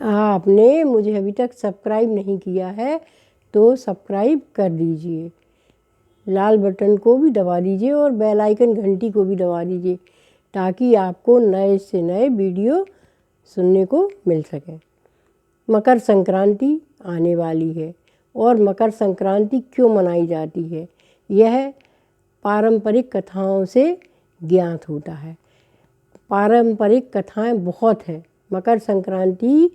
आपने मुझे अभी तक सब्सक्राइब नहीं किया है तो सब्सक्राइब कर दीजिए, लाल बटन को भी दबा दीजिए और बेल आइकन घंटी को भी दबा दीजिए ताकि आपको नए से नए वीडियो सुनने को मिल सके। मकर संक्रांति आने वाली है और मकर संक्रांति क्यों मनाई जाती है यह पारंपरिक कथाओं से ज्ञात होता है। पारंपरिक कथाएं बहुत हैं। मकर संक्रांति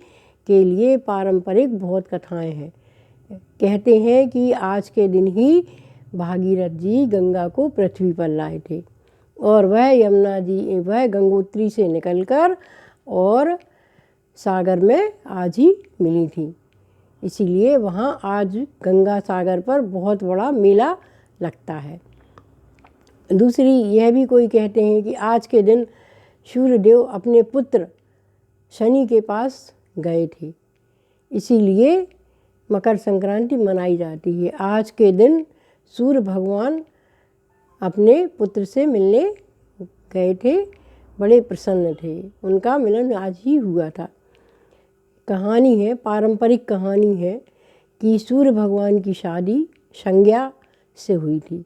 के लिए पारंपरिक बहुत कथाएं हैं। कहते हैं कि आज के दिन ही भागीरथ जी गंगा को पृथ्वी पर लाए थे और वह गंगोत्री से निकलकर और सागर में आज ही मिली थी। इसीलिए वहाँ आज गंगा सागर पर बहुत बड़ा मेला लगता है। दूसरी यह भी कोई कहते हैं कि आज के दिन सूर्यदेव अपने पुत्र शनि के पास गए थे, इसीलिए मकर संक्रांति मनाई जाती है। आज के दिन सूर्य भगवान अपने पुत्र से मिलने गए थे, बड़े प्रसन्न थे। उनका मिलन आज ही हुआ था। कहानी है, पारंपरिक कहानी है कि सूर्य भगवान की शादी संज्ञा से हुई थी।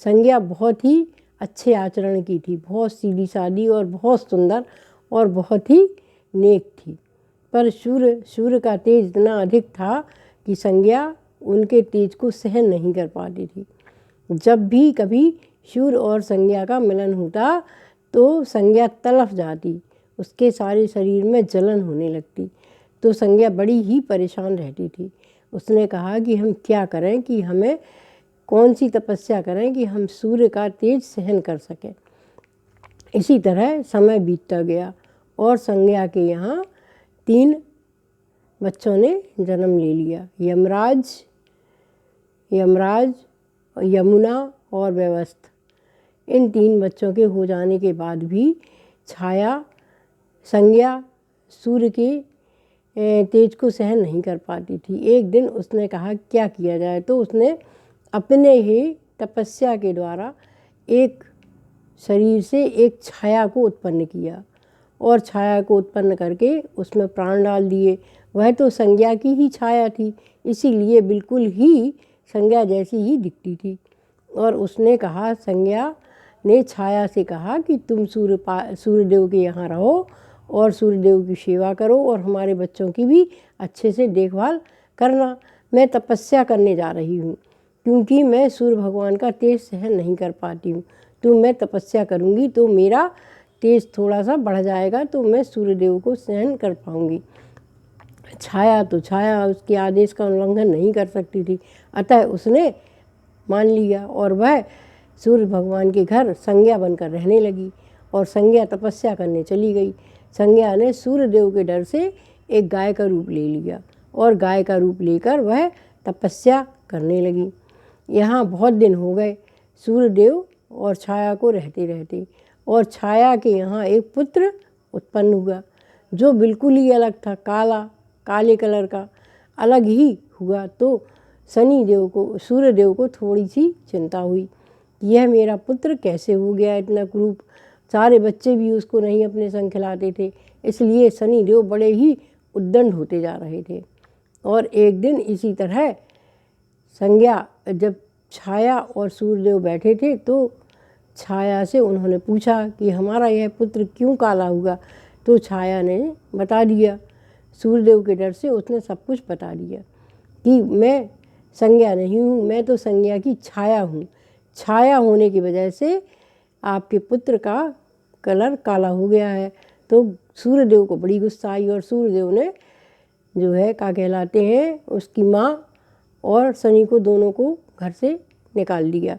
संज्ञा बहुत ही अच्छे आचरण की थी, बहुत सीधी सादी और बहुत सुंदर और बहुत ही नेक थी। पर सूर्य का तेज इतना अधिक था कि संज्ञा उनके तेज को सहन नहीं कर पाती थी। जब भी कभी सूर्य और संज्ञा का मिलन होता तो संज्ञा तड़प जाती, उसके सारे शरीर में जलन होने लगती। तो संज्ञा बड़ी ही परेशान रहती थी। उसने कहा कि हम क्या करें, कि हमें कौन सी तपस्या करें कि हम सूर्य का तेज सहन कर सकें। इसी तरह समय बीतता गया और संज्ञा के यहाँ 3 बच्चों ने जन्म ले लिया, यमराज, यमुना और व्यवस्थ। इन 3 बच्चों के हो जाने के बाद भी संज्ञा सूर्य के तेज को सहन नहीं कर पाती थी। एक दिन उसने कहा क्या किया जाए, तो उसने अपने ही तपस्या के द्वारा एक शरीर से एक छाया को उत्पन्न किया और छाया को उत्पन्न करके उसमें प्राण डाल दिए। वह तो संज्ञा की ही छाया थी, इसीलिए बिल्कुल ही संज्ञा जैसी ही दिखती थी। और उसने कहा, संज्ञा ने छाया से कहा कि तुम सूर्यदेव के यहाँ रहो और सूर्यदेव की सेवा करो और हमारे बच्चों की भी अच्छे से देखभाल करना। मैं तपस्या करने जा रही हूँ क्योंकि मैं सूर्य भगवान का तेज सहन नहीं कर पाती हूँ। तो मैं तपस्या करूँगी तो मेरा तेज थोड़ा सा बढ़ जाएगा, तो मैं सूर्यदेव को सहन कर पाऊँगी। छाया उसके आदेश का उल्लंघन नहीं कर सकती थी, अतः उसने मान लिया और वह सूर्य भगवान के घर संज्ञा बनकर रहने लगी और संज्ञा तपस्या करने चली गई। संज्ञा ने सूर्यदेव के डर से एक गाय का रूप ले लिया और गाय का रूप लेकर वह तपस्या करने लगी। यहाँ बहुत दिन हो गए सूर्यदेव और छाया को रहते रहते, और छाया के यहाँ एक पुत्र उत्पन्न हुआ जो बिल्कुल ही अलग था, काले कलर का अलग ही हुआ। तो सूर्यदेव को थोड़ी सी चिंता हुई, यह मेरा पुत्र कैसे हो गया इतना क्रूप। सारे बच्चे भी उसको नहीं अपने संग खिलाते थे, इसलिए शनिदेव बड़े ही उद्दंड होते जा रहे थे। और एक दिन इसी तरह संज्ञा जब छाया और सूर्यदेव बैठे थे तो छाया से उन्होंने पूछा कि हमारा यह पुत्र क्यों काला हुआ। तो छाया ने बता दिया, सूर्यदेव के डर से उसने सब कुछ बता दिया कि मैं संज्ञा नहीं हूँ, मैं तो संज्ञा की छाया हूँ। छाया होने की वजह से आपके पुत्र का कलर काला हो गया है। तो सूर्यदेव को बड़ी गुस्सा आई और सूर्यदेव ने जो है क्या कहलाते हैं उसकी माँ और शनि को दोनों को घर से निकाल दिया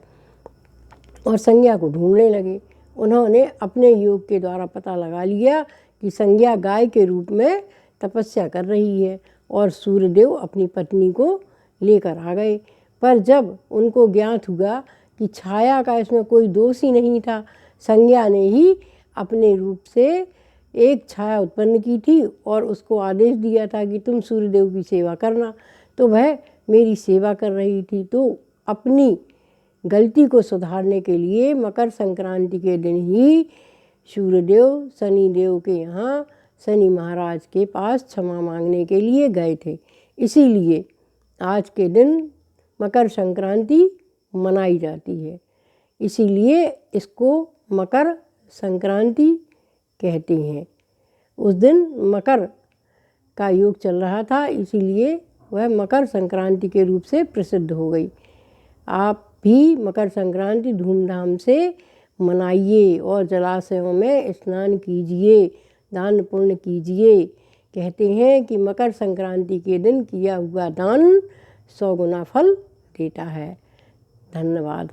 और संज्ञा को ढूंढने लगे। उन्होंने अपने योग के द्वारा पता लगा लिया कि संज्ञा गाय के रूप में तपस्या कर रही है और सूर्यदेव अपनी पत्नी को लेकर आ गए। पर जब उनको ज्ञात हुआ कि छाया का इसमें कोई दोष ही नहीं था, संज्ञा ने ही अपने रूप से एक छाया उत्पन्न की थी और उसको आदेश दिया था कि तुम सूर्यदेव की सेवा करना, तो वह मेरी सेवा कर रही थी। तो अपनी गलती को सुधारने के लिए मकर संक्रांति के दिन ही सूर्यदेव शनिदेव के यहाँ शनि महाराज के पास क्षमा मांगने के लिए गए थे। इसीलिए आज के दिन मकर संक्रांति मनाई जाती है। इसीलिए इसको मकर संक्रांति कहते हैं। उस दिन मकर का योग चल रहा था, इसीलिए वह मकर संक्रांति के रूप से प्रसिद्ध हो गई। आप भी मकर संक्रांति धूमधाम से मनाइए और जलाशयों में स्नान कीजिए, दान पुण्य कीजिए। कहते हैं कि मकर संक्रांति के दिन किया हुआ दान 100 गुना फल देता है। धन्यवाद।